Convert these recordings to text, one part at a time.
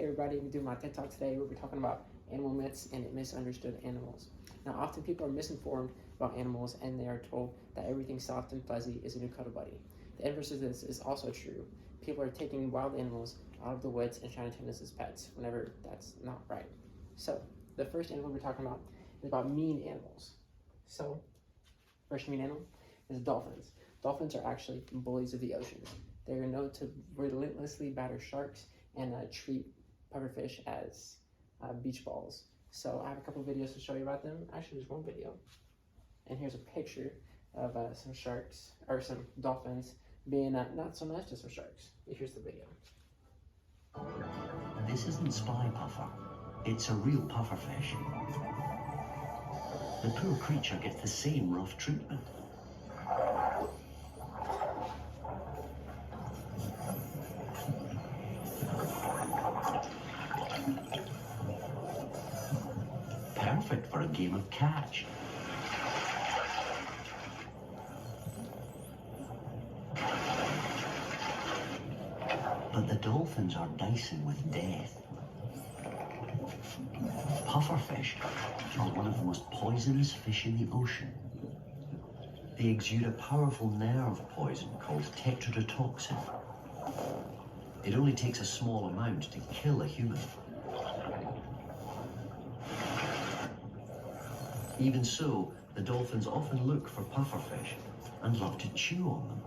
everybody, we do my TED Talk today. We'll be talking about animal myths and misunderstood animals. Now, often people are misinformed about animals and they are told that everything soft and fuzzy is a new cuddle buddy. The inverse of this is also true. People are taking wild animals out of the woods and trying to tame them as pets whenever that's not right. So, the first animal we're talking about is about mean animals. So, first mean animal is dolphins. Dolphins are actually bullies of the ocean. They are known to relentlessly batter sharks and treat pufferfish as beach balls. So I have a couple of videos to show you about them. Actually, there's one video. And here's a picture of some sharks, or some dolphins, being not so nice to some sharks. Here's the video. This isn't spy puffer. It's a real pufferfish. The poor creature gets the same rough treatment. Perfect for a game of catch. But the dolphins are dicing with death. Pufferfish are one of the most poisonous fish in the ocean. They exude a powerful nerve poison called tetrodotoxin. It only takes a small amount to kill a human. Even so, the dolphins often look for pufferfish and love to chew on them.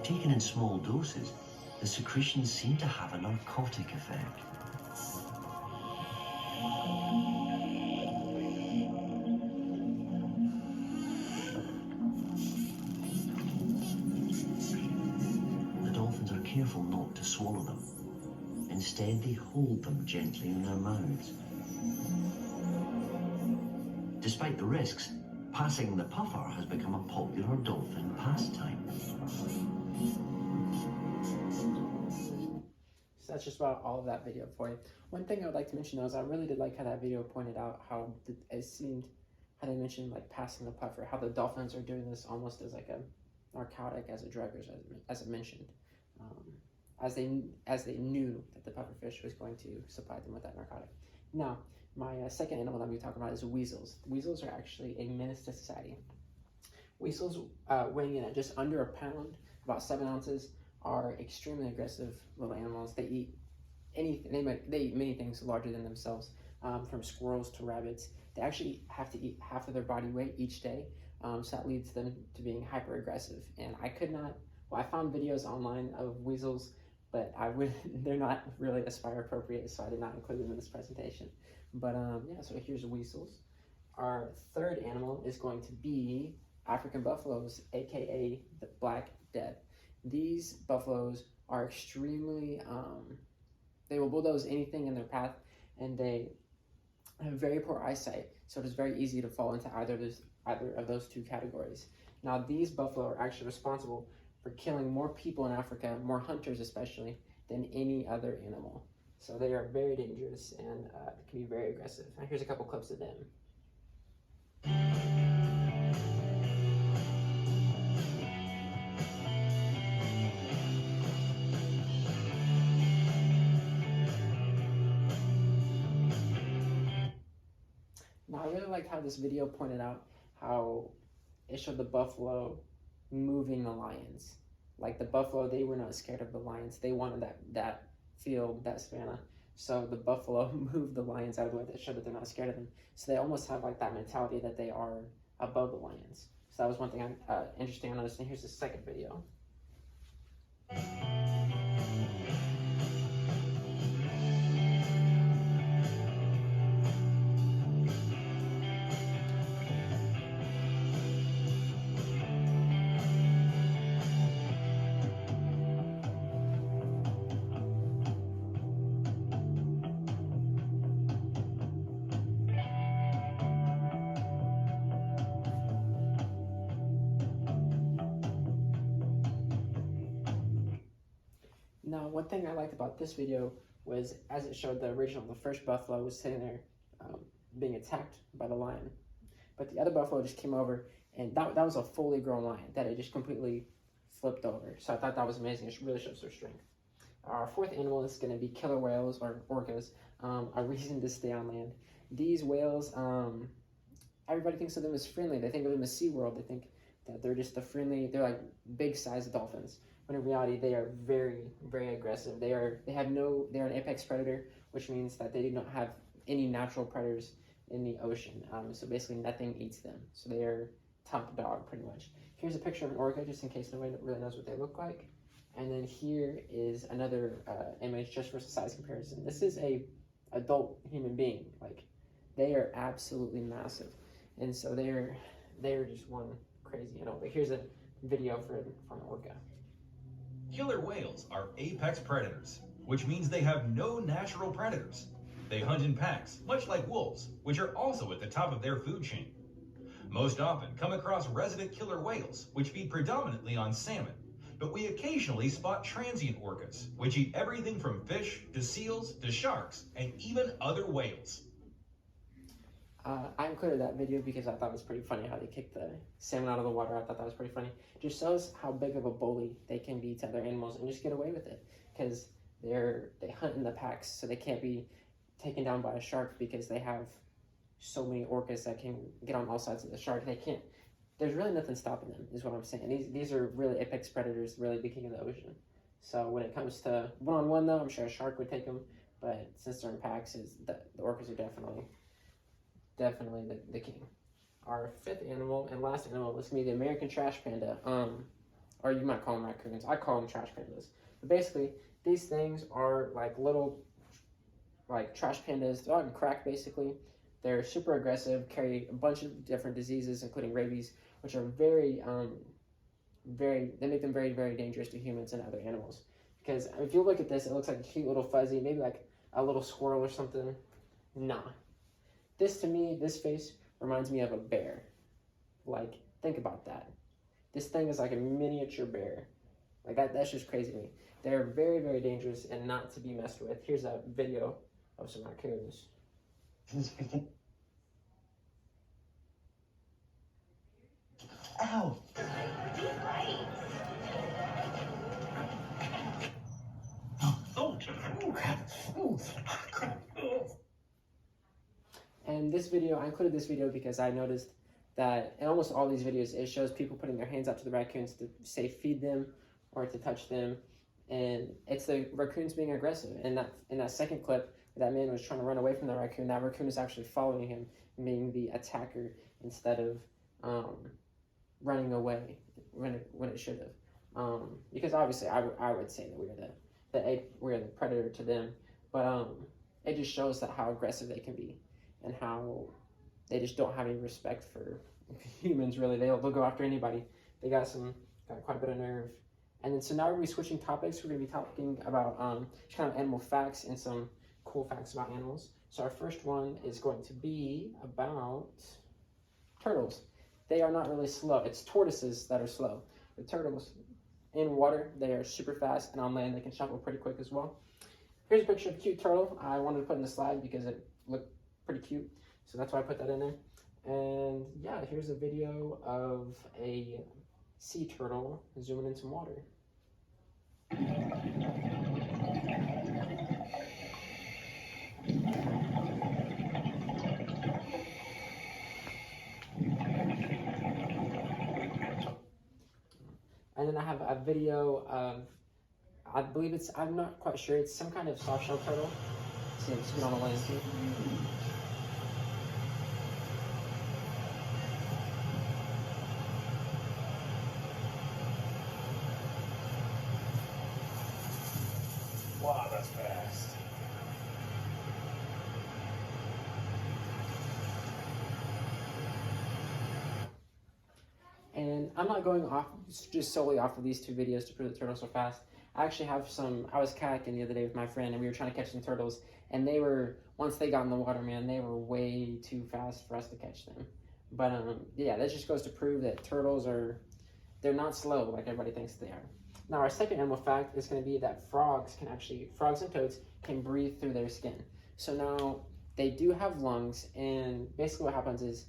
Taken in small doses, the secretions seem to have a narcotic effect. The dolphins are careful not to swallow them. Instead, they hold them gently in their mouths. Despite the risks, passing the puffer has become a popular dolphin pastime. So that's just about all of that video for you. One thing I would like to mention though is I really did like how that video pointed out how it seemed, how they mentioned like passing the puffer, how the dolphins are doing this almost as like a narcotic, as a drug, as I mentioned, as they knew that the pufferfish was going to supply them with that narcotic. Now, my second animal that we talk about is weasels. Weasels are actually a menace to society. Weasels, weighing in at just under a pound, about 7 ounces, are extremely aggressive little animals. They eat anything. They eat many things larger than themselves, from squirrels to rabbits. They actually have to eat half of their body weight each day, so that leads them to being hyper aggressive. And I could not. Well, I found videos online of weasels, but they're not really aspire appropriate, so I did not include them in this presentation. But yeah, so here's weasels. Our third animal is going to be African buffaloes, aka the Black Death. These buffaloes are extremely, they will bulldoze anything in their path, and they have very poor eyesight, so it is very easy to fall into either of those two categories. Now, these buffalo are actually responsible for killing more people in Africa, more hunters especially, than any other animal. So they are very dangerous and can be very aggressive. Now here's a couple clips of them. Now I really liked how this video pointed out how it showed the buffalo moving the lions. Like the buffalo, they were not scared of the lions. They wanted that field, that savanna. So the buffalo moved the lions out of the way that showed that they're not scared of them. So they almost have like that mentality that they are above the lions. So that was one thing I'm interesting I noticed. And here's the second video. Now, one thing I liked about this video was, as it showed the first buffalo was sitting there being attacked by the lion. But the other buffalo just came over, and that was a fully grown lion that it just completely flipped over. So I thought that was amazing. It really shows their strength. Our fourth animal is going to be killer whales or orcas, a reason to stay on land. These whales, everybody thinks of them as friendly. They think of them as SeaWorld. They think that they're just they're like big sized dolphins. When in reality, they are very, very aggressive. They're an apex predator, which means that they do not have any natural predators in the ocean. So basically nothing eats them. So they are top dog pretty much. Here's a picture of an orca, just in case nobody really knows what they look like. And then here is another image just for size comparison. This is a adult human being. Like, they are absolutely massive. And so they're just one crazy animal. But here's a video from an orca. Killer whales are apex predators, which means they have no natural predators. They hunt in packs, much like wolves, which are also at the top of their food chain. Most often come across resident killer whales, which feed predominantly on salmon, but we occasionally spot transient orcas, which eat everything from fish to seals to sharks and even other whales. I included that video because I thought it was pretty funny how they kicked the salmon out of the water. I thought that was pretty funny. It just shows how big of a bully they can be to other animals and just get away with it, because they hunt in the packs, so they can't be taken down by a shark because they have so many orcas that can get on all sides of the shark. There's really nothing stopping them, is what I'm saying. These are really apex predators, really the king of the ocean. So when it comes to one-on-one though, I'm sure a shark would take them, but since they're in packs, the orcas are definitely the king. Our fifth animal and last animal is going to be the American trash panda, or you might call them raccoons. I call them trash pandas. But basically, these things are like little, like trash pandas. They're on crack, basically. They're super aggressive, carry a bunch of different diseases, including rabies, which are they make them very, very dangerous to humans and other animals. Because if you look at this, it looks like a cute little fuzzy, maybe like a little squirrel or something. Nah. This face reminds me of a bear. Like, think about that. This thing is like a miniature bear. Like, that's just crazy to me. They're very, very dangerous and not to be messed with. Here's a video of some raccoons. Ow! And this video, I included this video because I noticed that in almost all these videos, it shows people putting their hands out to the raccoons to say feed them or to touch them. And it's the raccoons being aggressive. And in that second clip, that man was trying to run away from the raccoon. That raccoon is actually following him, being the attacker instead of running away when it should have. Because obviously, I would say that we're the predator to them, but it just shows that how aggressive they can be and how they just don't have any respect for humans. Really, they'll go after anybody. They got quite a bit of nerve. And then so now we're gonna be switching topics. We're gonna be talking about just kind of animal facts and some cool facts about animals. So our first one is going to be about turtles. They are not really slow. It's tortoises that are slow. The turtles in water, they are super fast, and on land they can shuffle pretty quick as well. Here's a picture of a cute turtle. I wanted to put in the slide because it looked pretty cute, so that's why I put that in there. And yeah, here's a video of a sea turtle zooming in some water. And then I have a video of, I believe I'm not quite sure, it's some kind of soft-shell turtle. See, I'm sitting on a land too. Wow, that's fast. And I'm not going off just solely off of these two videos to prove that turtles are fast. I actually have I was kayaking the other day with my friend, and we were trying to catch some turtles, and once they got in the water, man, they were way too fast for us to catch them. But yeah, that just goes to prove that turtles they're not slow like everybody thinks they are. Now our second animal fact is going to be that frogs and toads can breathe through their skin. So now they do have lungs, and basically what happens is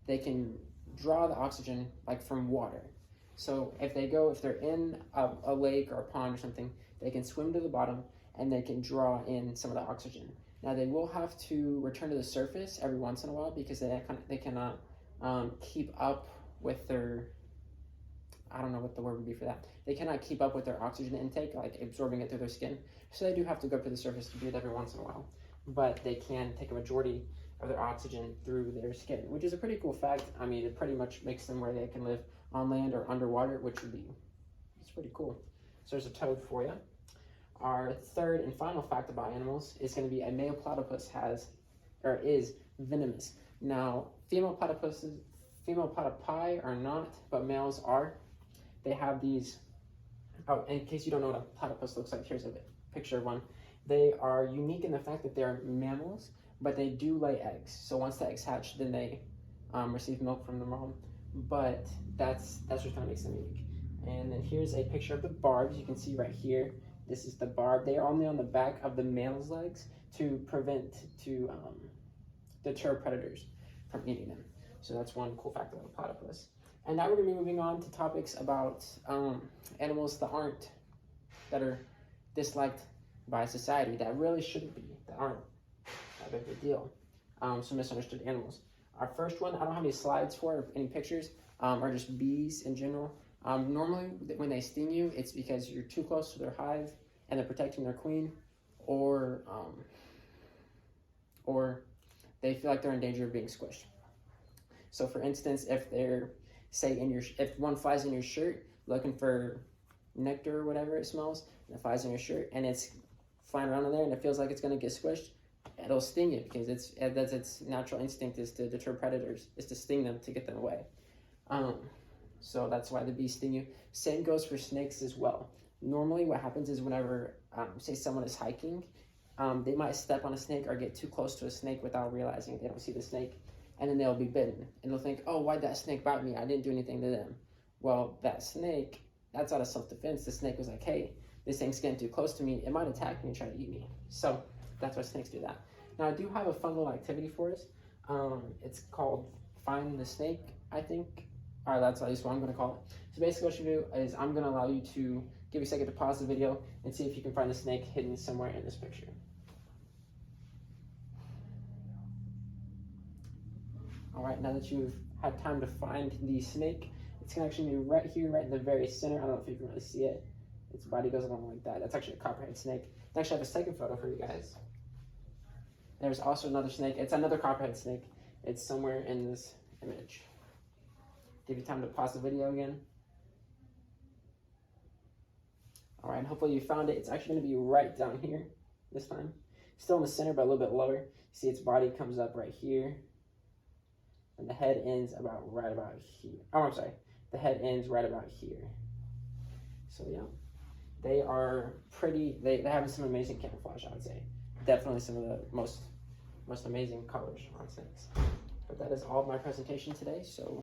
they can draw the oxygen like from water. So if they're in a lake or a pond or something, they can swim to the bottom, and they can draw in some of the oxygen. Now they will have to return to the surface every once in a while because they cannot keep up with their, I don't know what the word would be for that. They cannot keep up with their oxygen intake, like absorbing it through their skin. So they do have to go up to the surface to breathe every once in a while. But they can take a majority of their oxygen through their skin, which is a pretty cool fact. I mean, it pretty much makes them where they can live on land or underwater, which would be, it's pretty cool. So there's a toad for you. Our third and final fact about animals is going to be a male platypus is venomous. Now, female platypi are not, but males are. They have these, oh, in case you don't know what a platypus looks like, here's a picture of one. They are unique in the fact that they're mammals, but they do lay eggs. So once the eggs hatch, then they receive milk from the mom. But that's what kind of makes them unique. And then here's a picture of the barbs. You can see right here. This is the barb. They are only on the back of the male's legs to deter predators from eating them. So that's one cool fact about a platypus. And now we're going to be moving on to topics about animals that are disliked by society, that really shouldn't be, that aren't that big of a deal. Some misunderstood animals. Our first one, I don't have any slides for it or any pictures, are just bees in general. Normally, when they sting you, it's because you're too close to their hive and they're protecting their queen, or they feel like they're in danger of being squished. So, for instance, if they're, say, if one flies in your shirt looking for nectar or whatever it smells, and it flies in your shirt and it's flying around in there and it feels like it's going to get squished, it'll sting you because that's its natural instinct is to deter predators, is to sting them to get them away. So that's why the bees sting you. Same goes for snakes as well. Normally what happens is whenever, say someone is hiking, they might step on a snake or get too close to a snake without realizing they don't see the snake, and then they'll be bitten. And they'll think, oh, why'd that snake bite me? I didn't do anything to them. Well, that snake, that's out of self-defense. The snake was like, hey, this thing's getting too close to me. It might attack me and try to eat me. So that's why snakes do that. Now I do have a fun little activity for us. It's called Find the Snake, I think. All right, that's at least what I'm going to call it. So basically what you do is I'm going to allow you to give you a second to pause the video and see if you can find the snake hidden somewhere in this picture. All right, now that you've had time to find the snake, it's going to actually be right here, right in the very center. I don't know if you can really see it. Its body goes along like that. That's actually a copperhead snake. I actually have a second photo for you guys. There's also another snake. It's another copperhead snake. It's somewhere in this image. Give you time to pause the video again. All right, hopefully you found it. It's actually going to be right down here this time. Still in the center, but a little bit lower. You see its body comes up right here. And the head ends right about here. Oh, I'm sorry. The head ends right about here. So, yeah. They are pretty, they have some amazing camouflage, I would say. Definitely some of the most amazing colors on snakes. But that is all of my presentation today, so